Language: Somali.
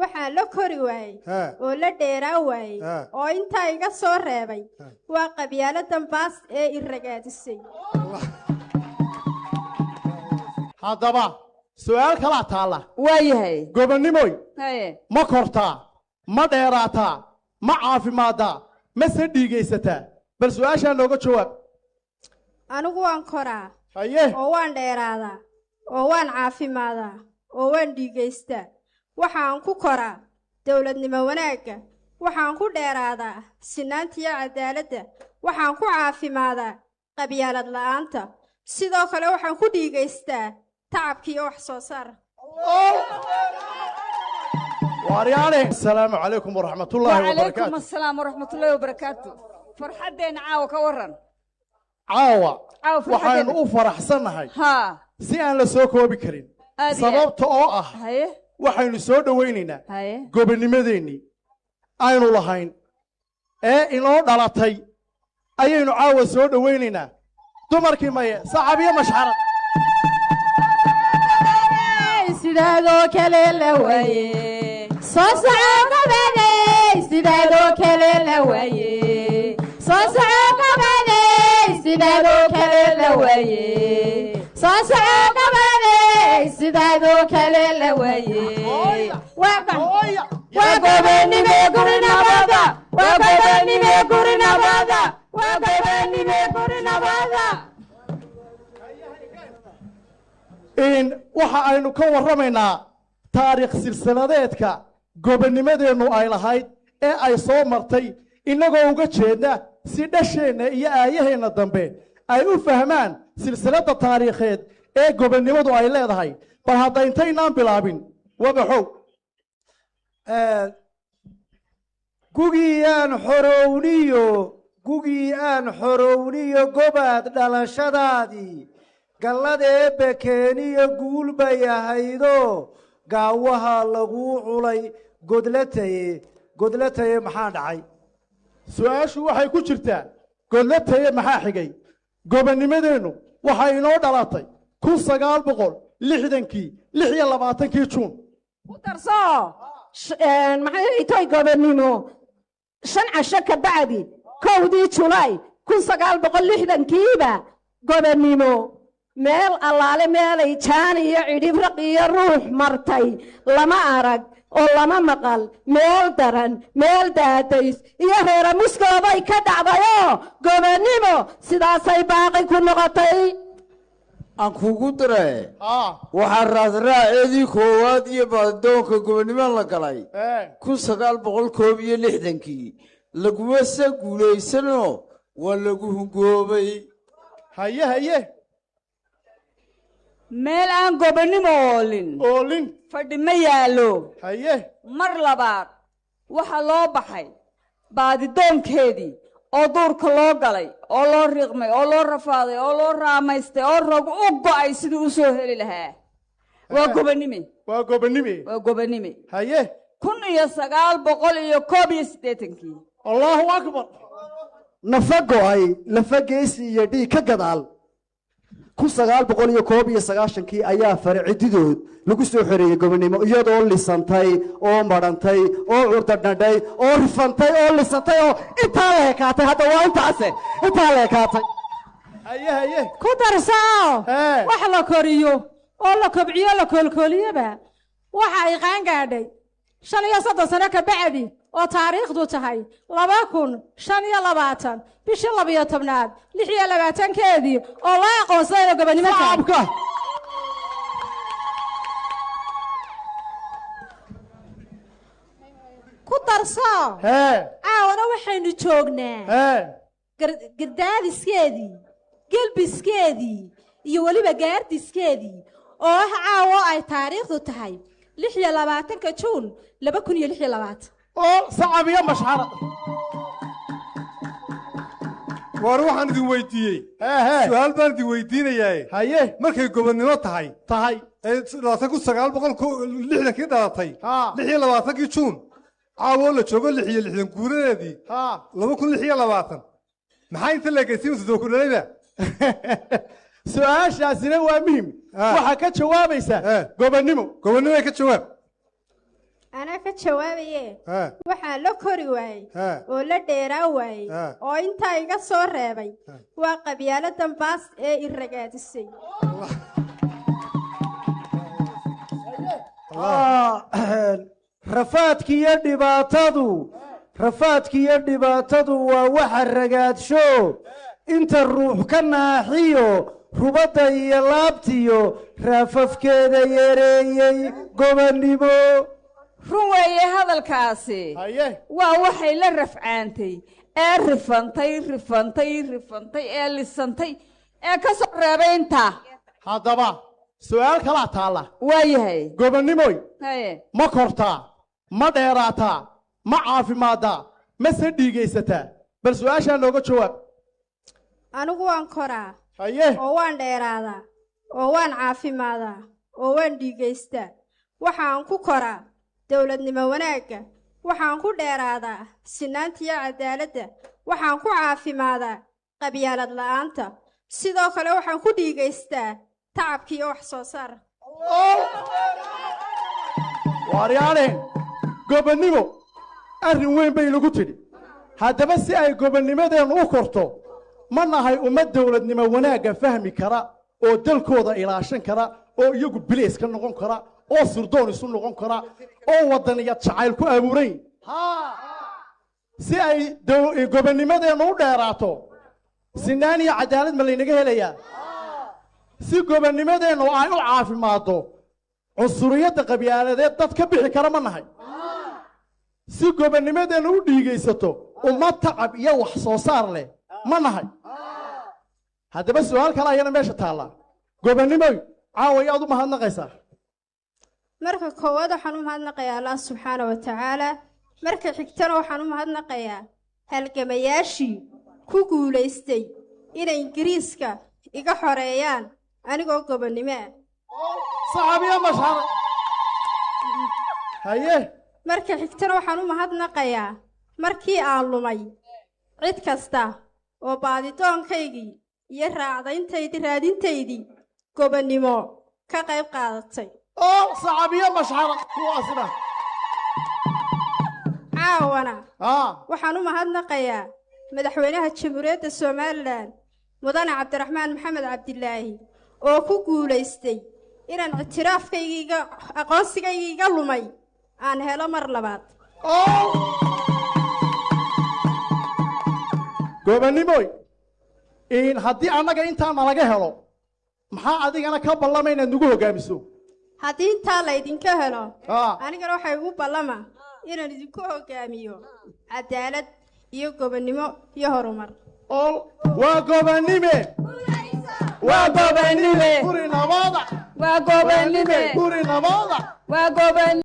waxaan la kori waayey oo la dheeraa waayey oo intaa iga soo reebay waa qabyaaladan baas ee i ragaadisay haddaba su'aal kala taala waayahay gobonnimoy haye ma kortaa ma dheeraataa ma caafimaadaa ma se dhiigaysataa bal su'aashaa nooga jawaab anigu waan koraa haye oo waan dheeraadaa oo waan caafimaadaa oo waan dhiigaystaa waxaan ku koraa dawladnimo wanaagga waxaan ku dheeraadaa sinaanta iyo cadaaladda waxaan ku caafimaadaa qabyaalad la'aanta sidoo kale waxaan ku dhiigaystaa tacabka iyo wax soo saar waaryaane assalaamu calaykum waraxmatullaahi wabarakaatu وعليكم السلام ورحمة الله وبركاته فرحتين عاو كورن caawa فرحتين waxaynu u faraxsannahay ها si aan la soo koobi karin sababta oo ah هاي waxaynu soo dhowaynaynaa هاي gobonnimadeennii aynu lahayn ee inoo dhalatay ayaynu caawa soo dhowaynaynaa dumarkii maye saxaabiye mashxarad sidaadoo kale la waaye soo soco qabanay sidaadoo kale la waaye soo soco qabanay sidaadoo kale la waaye soo soco qabanay sidaadoo kale la waaye waa gobonnimo guri nabada waa gobonnimo guri nabada waa gobonnimo guri nabada waxa aynu ka warramaynaa taariikh silsiladeedka gobonnimadeennu ay lahayd ee ay soo martay innagoo uga jeedna si dhasheenna iyo aayaheenna dambe ay u fahmaan silsiladda taariikheed ee gobonnimadu ay leedahay bal hadda intaynaan bilaabin wabaxow gugii aan xorowniyo gobaad dhalashadaadii gallada eebbe keeniyo guul bay ahaydoo gaawaha laguu culay godlataye maxaa dhacay su'aashu waxay ku jirtaa godlataye maxaa xigay gobonnimadeennu waxay inoo dhalatay 1960kii 26 juun ku darso maxay tahay gobonnimo 5 casho ka bacdi 1 Julaay 1960kiiba gobonnimo meel allaale meelay jaan iyo cidhib raq iyo ruux martay lama arag oo lama maqal meel daran meel daadays iyo reera muskooday ka dhacdayoo gobonnimo sidaasay baaqi ku noqotay aan kugu daray waxaa raadraaceedii koowaad iyo baadidoonka gobonnimo la galay 1961kii laguma se guulaysanoo waa lagu hungoobay haye meel aan gobonnimo oolin fadhi ma yaallo haye mar labaad waxa loo baxay baadidoonkeedii oo duurka loo galay oo loo riiqmay oo loo rafaaday oo loo raamaystay oo rog u go'ay siduu u soo heli lahaa waa gobonnime haye 1981kii allahu akbar nafa go'ay nafa geesi iyo dhiig ka gadaal 1991kii ayaa farcididood lagu soo xoreeyay gobonnimo iyadoo lisantay oo marantay oo curdadhadhay oo rifantay oo lisantay oo intaa la ekaatay hadda waa intaa la ekaatay haye ku darso wax la koriyo oo la kobciyo la koolkooliyaba waxa ay qaan gaadhay 35 sano ka bacdi oo taariikhdu tahay 2025 bishii 12aad 26keedii oo la aqoonsaday gobonnimo shacabka ku darso caawana waxaynu joognaa gardaadiskeedii gelbiskeedii iyo weliba gaardiskeedii oo ah caawo ay taariikhdu tahay 26 Juun 2026 oo saxaabiye mashxarad war waxaan idin weydiiyey su'aal baan idin weydiinayaa haye markay gobonnimo tahay 1960kii dhalatay 26 Juun caawoo la joogo 66 guuradeedii 2026 maxay inta la geysiin soo kordhayda su'aashaasina waa muhiim waxa ka jawaabaysa gobonnimo ka jawaab أنا كجوابي ها waxaa la kori waayey ها oo la dheeraa waayey oo intaa iga soo reebay waa qabyaaladan baas ee i ragaadisay rafaadkiiyo dhibaatadu waa waxa ragaadsho inta ruux ka naaxiyo rubadda iyo laabtiyo raafafkeeda yareeyey gobonnimo run weeye hadalkaasi haye waa waxay la rafcaantay ee rifantay ee lisantay ee ka soo reebay intaa haddaba su'aal kalaa taalla waa yahay gobonnimoy haye ma kortaa ma dheeraataa ma caafimaaddaa mase dhiigaysataa bal su'aashaa nooga jawaab anigu waan koraa haye oo waan dheeraadaa oo waan caafimaadaa oo waan dhiigaystaa waxaan ku koraa dowladnimo wanaagga waxaan ku dheeraadaa sinaanta iyo cadaaladda waxaan ku caafimaadaa qabyaalad la'aanta sidoo kale waxaan ku dhiigaystaa tacabka iyo wax soo saar waaryaaneen gobonnimo arrin weyn bay lagu tidhi haddaba si ay gobonnimadeennu u korto ma nahay ummad dowladnimo wanaagga fahmi kara oo dalkooda ilaashan kara oo iyagu bileys ka noqon kara oo surdoon isu noqon kara oo waddaniyad jacayl ku abuurayn si ay gobonnimadeennu u dheeraato sinaan iyo cadaalad ma laynaga helayaa si gobonnimadeennu ay u caafimaaddo cunsuriyadda qabyaaladeed dad ka bixi kara ma nahay si gobonnimadeennu u dhiigaysato ummad tacab iyo wax soo saar leh ma nahay haddaba su'aal kale ayana meesha taallaa gobonnimoy caaway aad u mahadnaqaysaa marka koowaad waxaan u mahadnaqayaa allah subxaana wa tacaala marka xigtana waxaan u mahadnaqayaa halgamayaashii ku guulaystay inay ingiriiska iga xoreeyaan anigoo gobonnimo ah saxaabiya mashhar haye marka xigtana waxaan u mahadnaqayaa markii aan lumay cid kasta oo baadidoonkaygii iyo raadintaydii gobonnimo ka qayb qaadatay oo saxaabiya mashhar kuwaasina caawana waxaan u mahadnaqayaa madaxweynaha jamhuuriyadda somalilan mudane cabdiraxmaan maxamed cabdilaahi oo ku guulaystay inaan ictiraafkaygiiga aqoonsigaygiiga lumay aan helo mar labaad gobonnimoy haddii annaga intaana laga helo maxaa adigana ka ballama inaad nagu hoggaamiso haddii intaa laydinka helo anigana waxay ugu ballama inaan idinku hoggaamiyo cadaalad iyo gobonnimo iyo horumar waa gobonnime waa gobonnime guri nabada waa gobonnime guri nabada waa gobonnime